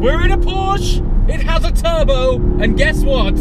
We're in a Porsche, it has a turbo, and guess what?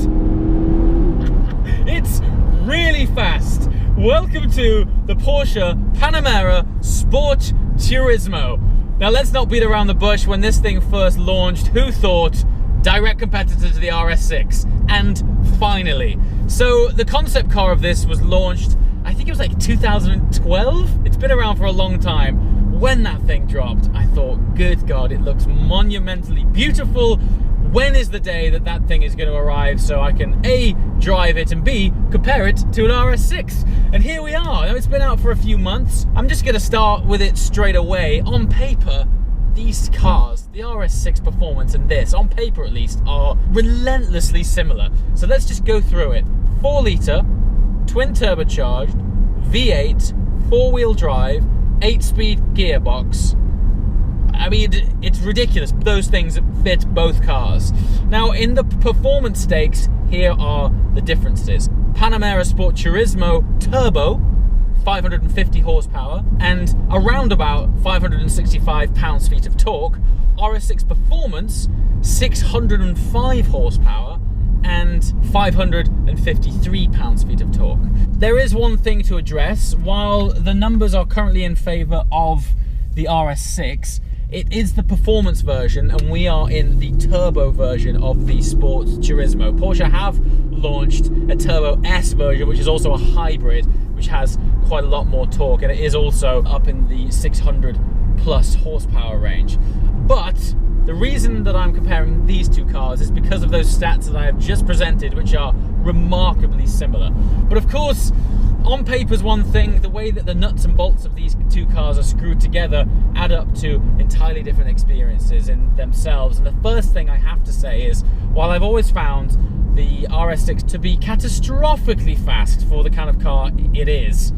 It's really fast. Welcome to the Porsche Panamera Sport Turismo. Now let's not beat around the bush. When this thing first launched, who thought? Direct competitor to the RS6. And finally. So the concept car of this was launched, I think it was like 2012? It's been around for a long time. When that thing dropped, I thought, good God, it looks monumentally beautiful. When is the day that that thing is going to arrive so I can A, drive it, and B, compare it to an RS6? And here we are. Now, it's been out for a few months. I'm just going to start with it straight away. On paper, these cars, the RS6 Performance and this, on paper at least, are relentlessly similar. So let's just go through it. 4-litre, twin turbocharged, V8, four-wheel drive, 8-speed gearbox. I mean, it's ridiculous. Those things fit both cars. Now, in the performance stakes, here are the differences. Panamera Sport Turismo Turbo, 550 horsepower, and around about 565 pounds-feet of torque. RS6 Performance, 605 horsepower, and 553 pounds-feet of torque. There is one thing to address. While the numbers are currently in favour of the RS6, it is the performance version, and we are in the turbo version of the Sport Turismo. Porsche have launched a Turbo S version, which is also a hybrid, which has quite a lot more torque, and it is also up in the 600 plus horsepower range. But the reason that I'm comparing these two cars is because of those stats that I have just presented, which are remarkably similar. But of course, on paper's one thing, the way that the nuts and bolts of these two cars are screwed together add up to entirely different experiences in themselves. And the first thing I have to say is, while I've always found the RS6 to be catastrophically fast for the kind of car it is,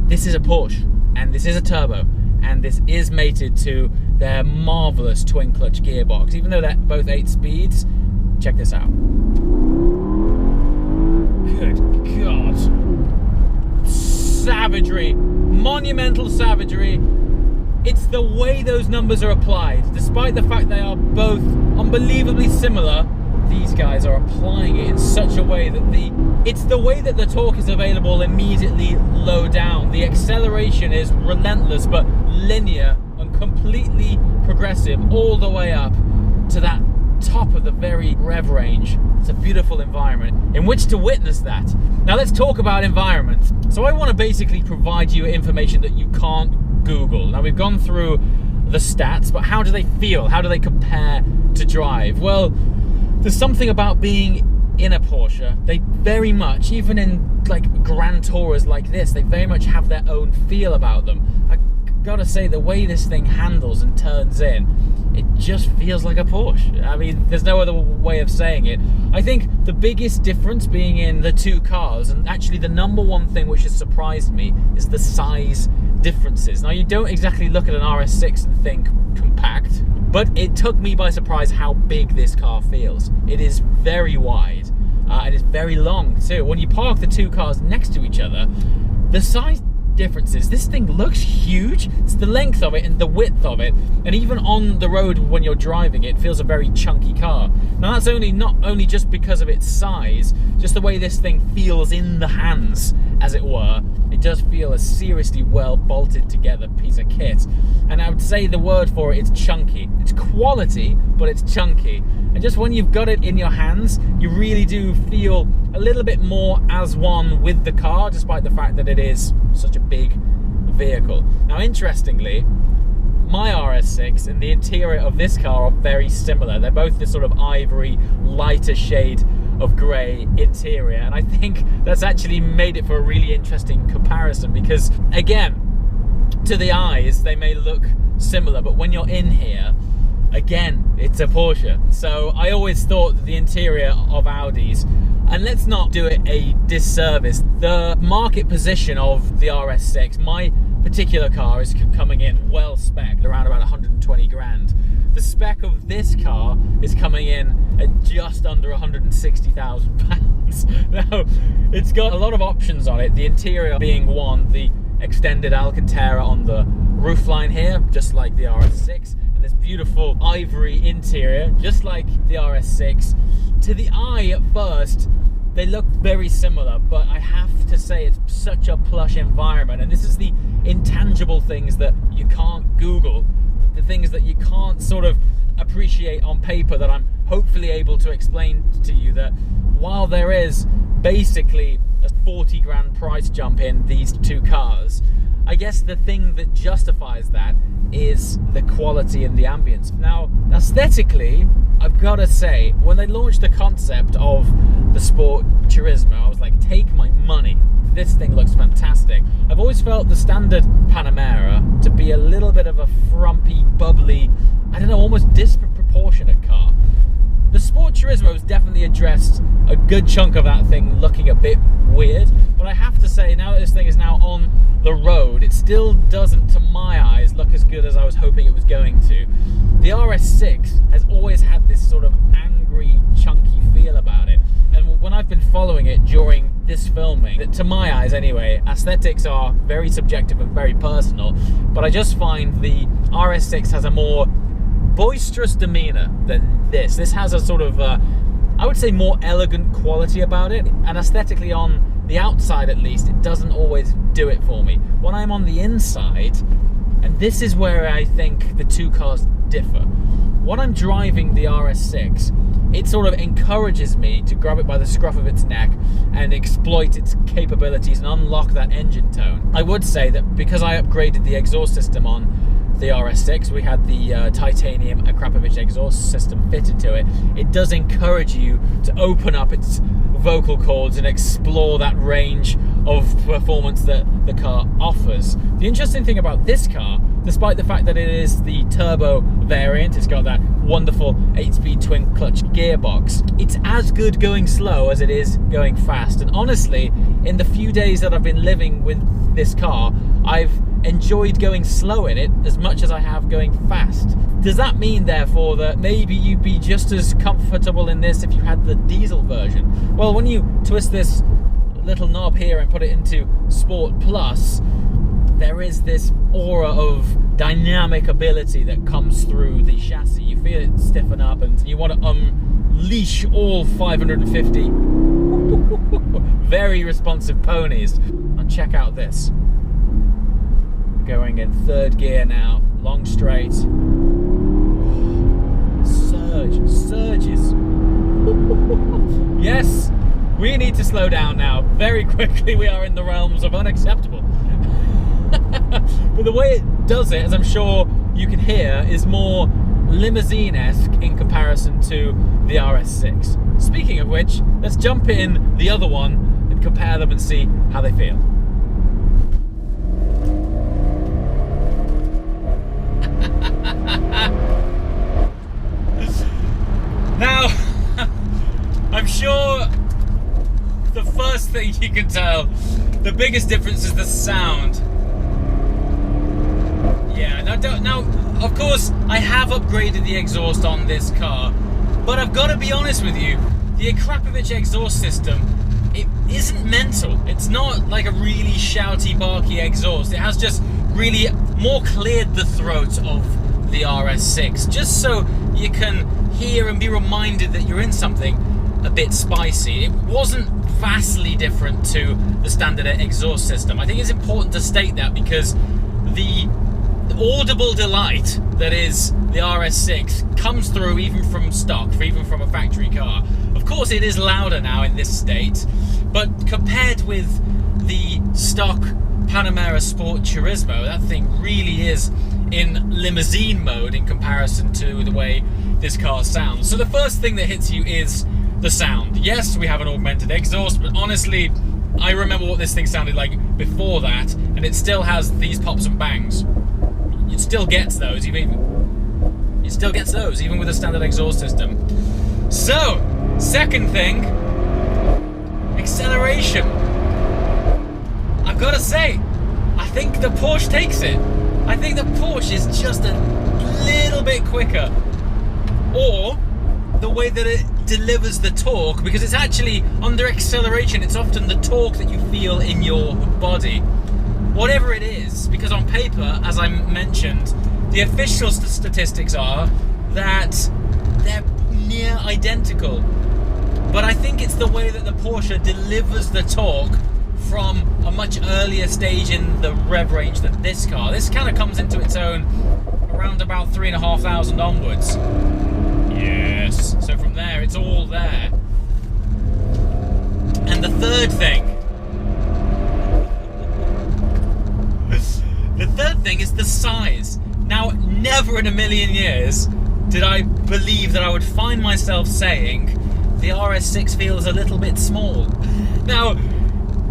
this is a Porsche, and this is a turbo, and this is mated to their marvelous twin clutch gearbox. Even though they're both 8 speeds, check this out. Good God. Savagery, monumental savagery. It's the way those numbers are applied. Despite the fact they are both unbelievably similar, these guys are applying it in such a way that it's the way that the torque is available immediately low down. The acceleration is relentless but linear and completely progressive all the way up to that top of the very rev range. It's a beautiful environment in which to witness that. Now let's talk about environment. So I want to basically provide you information that you can't Google. Now we've gone through the stats, but how do they feel? How do they compare to drive? Well, there's something about being in a Porsche. They very much, even in like grand tourers like this, they very much have their own feel about them. I gotta say, the way this thing handles and turns in, it just feels like a Porsche. I mean, there's no other way of saying it. I think the biggest difference being in the two cars, and actually the number one thing which has surprised me, is the size differences. Now, you don't exactly look at an RS6 and think compact, but it took me by surprise how big this car feels. It is very wide, and it's very long too. When you park the two cars next to each other, the size differences, this thing looks huge. It's the length of it and the width of it, and even on the road when you're driving it feels a very chunky car. Now that's not only just because of its size, just the way this thing feels in the hands, as it were. It does feel a seriously well bolted together piece of kit, and I would say the word for it is chunky. It's quality, but it's chunky, and just when you've got it in your hands, you really do feel a little bit more as one with the car, despite the fact that it is such a big vehicle. Now, interestingly, my RS6 and the interior of this car are very similar. They're both this sort of ivory, lighter shade of grey interior, and I think that's actually made it for a really interesting comparison because, again, to the eyes, they may look similar, but when you're in here, again, it's a Porsche. So I always thought that the interior of Audis, and let's not do it a disservice, the market position of the RS6, my particular car is coming in well spec'd, around about 120 grand. The spec of this car is coming in at just under 160,000 pounds. Now, it's got a lot of options on it, the interior being one, the extended Alcantara on the roofline here, just like the RS6. and this beautiful ivory interior, just like the RS6. To the eye at first, they look very similar, but I have to say it's such a plush environment, and this is the intangible things that you can't Google, the things that you can't sort of appreciate on paper, that I'm hopefully able to explain to you, that while there is basically a 40 grand price jump in these two cars, I guess the thing that justifies that is the quality and the ambience. Now, aesthetically, I've got to say, when they launched the concept of the Sport Turismo, I was like, take my money. This thing looks fantastic. I've always felt the standard Panamera to be a little bit of a frumpy, bubbly, I don't know, almost disproportionate car. The Sport Turismo has definitely addressed a good chunk of that thing looking a bit weird, but I have to say, now that this thing is now on the road, it still doesn't, to my eyes, look as good as I was hoping it was going to. The RS6 has always had this sort of angry, chunky feel about it, and when I've been following it during this filming, to my eyes anyway, aesthetics are very subjective and very personal, but I just find the RS6 has a more boisterous demeanor than this. This has a sort of, I would say, more elegant quality about it, and aesthetically on the outside at least, it doesn't always do it for me. When I'm on the inside, and this is where I think the two cars differ, when I'm driving the RS6, it sort of encourages me to grab it by the scruff of its neck and exploit its capabilities and unlock that engine tone. I would say that because I upgraded the exhaust system on the RS6, we had the titanium Akrapovic exhaust system fitted to it. It does encourage you to open up its vocal cords and explore that range of performance that the car offers. The interesting thing about this car, despite the fact that it is the turbo variant, it's got that wonderful 8-speed twin clutch gearbox, it's as good going slow as it is going fast. And honestly, in the few days that I've been living with this car, I've enjoyed going slow in it as much as I have going fast. Does that mean, therefore, that maybe you'd be just as comfortable in this if you had the diesel version? Well, when you twist this little knob here and put it into Sport Plus, there is this aura of dynamic ability that comes through the chassis. You feel it stiffen up and you want to unleash all 550 very responsive ponies. And check out this. Going in third gear now, long straight. Surges. Yes, we need to slow down now. Very quickly, we are in the realms of unacceptable. But the way it does it, as I'm sure you can hear, is more limousine-esque in comparison to the RS6. Speaking of which, let's jump in the other one and compare them and see how they feel. Now, I'm sure the first thing you can tell, the biggest difference is the sound. Yeah, now, of course, I have upgraded the exhaust on this car, but I've got to be honest with you, the Akrapovic exhaust system, it isn't mental. It's not like a really shouty, barky exhaust. It has just really more cleared the throat of the RS6, just so you can hear and be reminded that you're in something a bit spicy. It wasn't vastly different to the standard exhaust system. I think it's important to state that, because the audible delight that is the RS6 comes through even from stock, even from a factory car. Of course, it is louder now in this state, but compared with the stock Panamera Sport Turismo, that thing really is in limousine mode in comparison to the way this car sounds. So the first thing that hits you is the sound. Yes, we have an augmented exhaust, but honestly, I remember what this thing sounded like before that, and it still has these pops and bangs. It still gets those, even with a standard exhaust system. So, second thing, acceleration. I've got to say, I think the Porsche takes it. I think the Porsche is just a little bit quicker. Or the way that it delivers the torque, because it's actually, under acceleration, it's often the torque that you feel in your body. Whatever it is, because on paper, as I mentioned, The official statistics are that they're near identical. But I think it's the way that the Porsche delivers the torque from a much earlier stage in the rev range than this car. This kind of comes into its own around about 3,500 onwards. Yes. So from there, it's all there. And the third thing. The third thing is the size. Now, never in a million years did I believe that I would find myself saying the RS6 feels a little bit small. Now,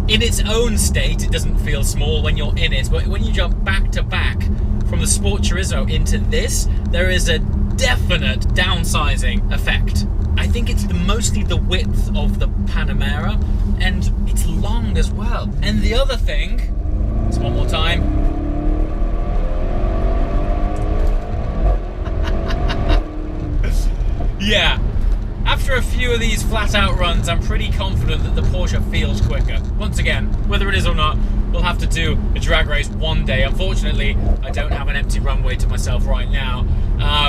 in its own state, it doesn't feel small when you're in it, but when you jump back to back from the Sport Turismo into this, there is a definite downsizing effect. I think it's mostly the width of the Panamera, and it's long as well. And the other thing, it's one more time. Yeah, after a few of these flat-out runs, I'm pretty confident that the Porsche feels quicker. Once again, whether it is or not, we'll have to do a drag race one day. Unfortunately, I don't have an empty runway to myself right now.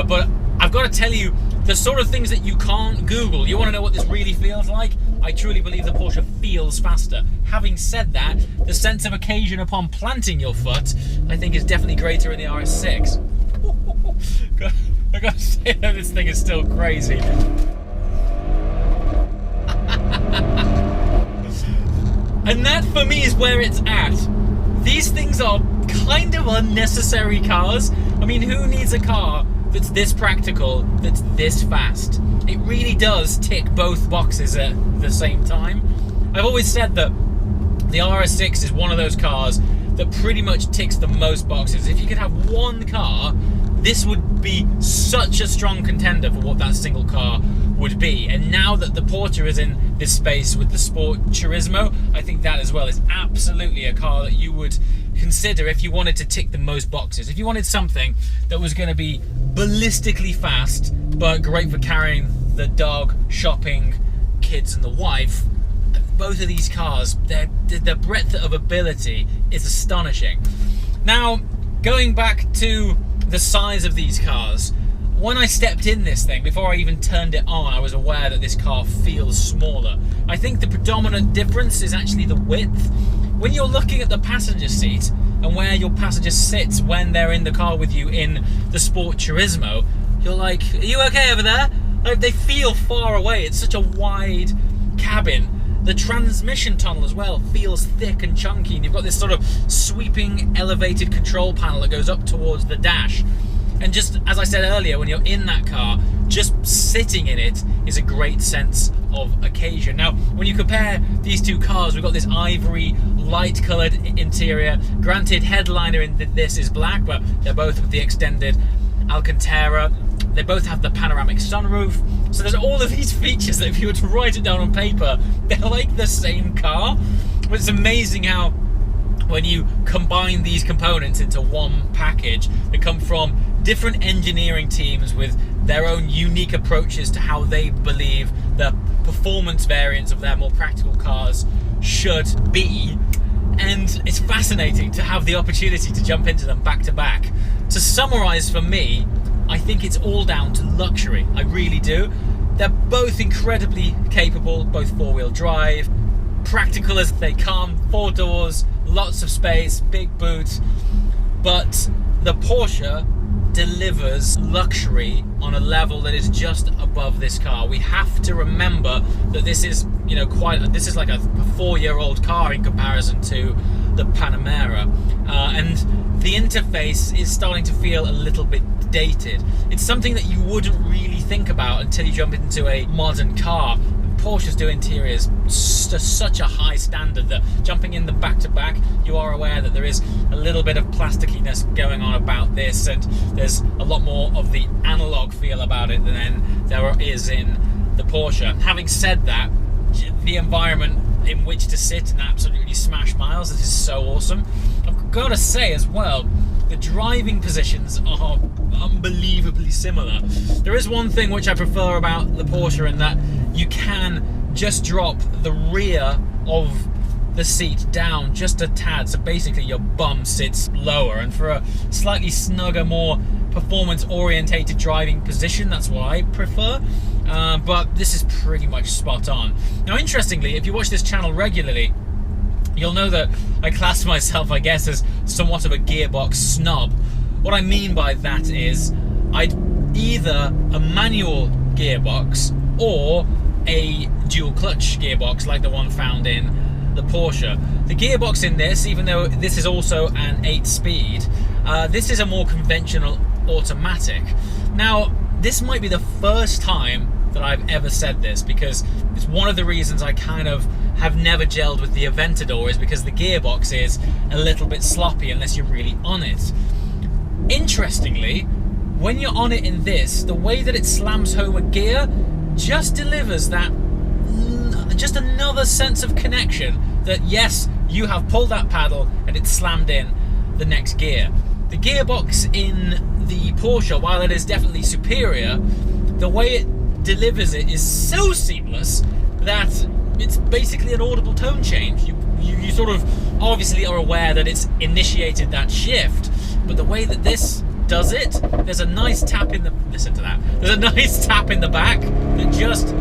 But I've got to tell you, the sort of things that you can't Google. You want to know what this really feels like? I truly believe the Porsche feels faster. Having said that, the sense of occasion upon planting your foot, I think, is definitely greater in the RS6. I gotta say that this thing is still crazy. And that for me is where it's at. These things are kind of unnecessary cars. I mean, who needs a car that's this practical, that's this fast? It really does tick both boxes at the same time. I've always said that the RS6 is one of those cars that pretty much ticks the most boxes. If you could have one car, this would be such a strong contender for what that single car would be. And now that the Porsche is in this space with the Sport Turismo, I think that as well is absolutely a car that you would consider if you wanted to tick the most boxes. If you wanted something that was going to be ballistically fast, but great for carrying the dog, shopping, kids and the wife, both of these cars, the breadth of ability is astonishing. Now, going back to the size of these cars, when I stepped in this thing, before I even turned it on, I was aware that this car feels smaller. I think the predominant difference is actually the width. When you're looking at the passenger seat and where your passenger sits when they're in the car with you in the Sport Turismo, you're like, are you okay over there? Like, they feel far away. It's such a wide cabin. The transmission tunnel as well feels thick and chunky, and you've got this sort of sweeping elevated control panel that goes up towards the dash. And just as I said earlier, when you're in that car, just sitting in it is a great sense of occasion. Now, when you compare these two cars, we've got this ivory, light-coloured interior. Granted, headliner in this is black, but they're both with the extended Alcantara. They both have the panoramic sunroof. So there's all of these features that if you were to write it down on paper, they're like the same car. But it's amazing how when you combine these components into one package, they come from different engineering teams with their own unique approaches to how they believe the performance variants of their more practical cars should be. And it's fascinating to have the opportunity to jump into them back to back. To summarize for me, I think it's all down to luxury. I really do. They're both incredibly capable, both four-wheel drive, practical as they come, 4 doors, lots of space, big boot. But the Porsche delivers luxury on a level that is just above this car. We have to remember that this is, you know, this is like a 4-year-old car in comparison to the Panamera, and the interface is starting to feel a little bit dated. It's something that you wouldn't really think about until you jump into a modern car. Porsches do interiors to such a high standard that jumping in them back to back, you are aware that there is a little bit of plastickiness going on about this, and there's a lot more of the analog feel about it than there is in the Porsche. Having said that, the environment in which to sit and absolutely smash miles, this is so awesome. I've got to say as well, the driving positions are unbelievably similar. There is one thing which I prefer about the Porsche, in that you can just drop the rear of the seat down just a tad, so basically your bum sits lower, and for a slightly snugger, more performance-orientated driving position. That's what I prefer. But this is pretty much spot on. Now, interestingly, if you watch this channel regularly, you'll know that I class myself, I guess, as somewhat of a gearbox snob. What I mean by that is I'd either a manual gearbox or a dual clutch gearbox like the one found in the Porsche. The gearbox in this, even though this is also an 8-speed, this is a more conventional automatic. Now, this might be the first time that I've ever said this, because it's one of the reasons I kind of have never gelled with the Aventador, is because the gearbox is a little bit sloppy unless you're really on it. Interestingly, when you're on it in this, the way that it slams home a gear just delivers that, just another sense of connection that yes, you have pulled that paddle and it's slammed in the next gear. The gearbox in the Porsche, while it is definitely superior, the way it delivers it is so seamless that it's basically an audible tone change. You sort of obviously are aware that it's initiated that shift, but the way that this does it, there's a nice tap in the, listen to that, there's a nice tap in the back that just,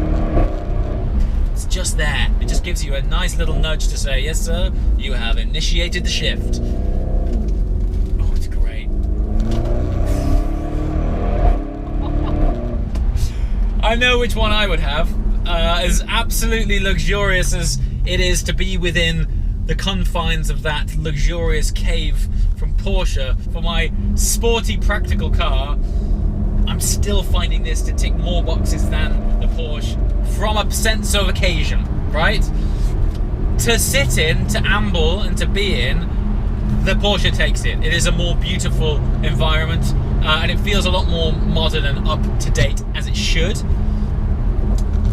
it's just there. It just gives you a nice little nudge to say, yes sir, you have initiated the shift. Oh, it's great. I know which one I would have. As absolutely luxurious as it is to be within the confines of that luxurious cave from Porsche, for my sporty practical car, I'm still finding this to tick more boxes than the Porsche from a sense of occasion, right? To sit in, to amble and to be in, the Porsche takes it. It is a more beautiful environment, and it feels a lot more modern and up to date, as it should.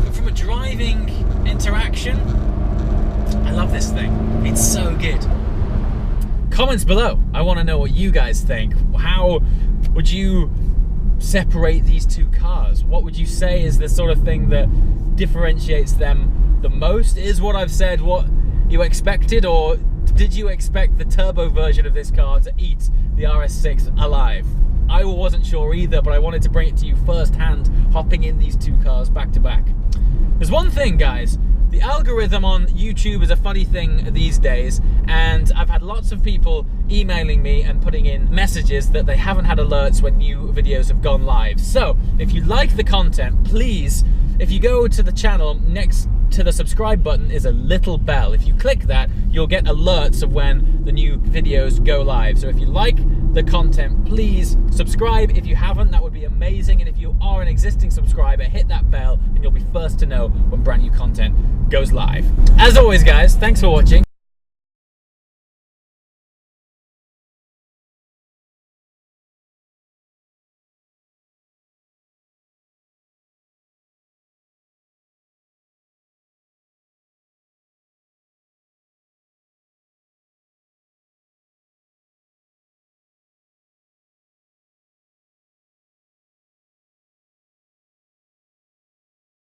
But from a driving interaction, I love this thing. It's so good. Comments below. I want to know what you guys think. How would you separate these two cars? What would you say is the sort of thing that differentiates them the most? Is what I've said what you expected, or did you expect the turbo version of this car to eat the RS6 alive? I wasn't sure either, but I wanted to bring it to you firsthand, hopping in these two cars back to back. There's one thing, guys. The algorithm on YouTube is a funny thing these days, and I've had lots of people emailing me and putting in messages that they haven't had alerts when new videos have gone live. So, if you like the content, please, if you go to the channel, next to the subscribe button is a little bell. If you click that, you'll get alerts of when the new videos go live. So if you like the content, please subscribe. If you haven't, that would be amazing. And if you are an existing subscriber, hit that bell and you'll be first to know when brand new content goes live. As always, guys, thanks for watching.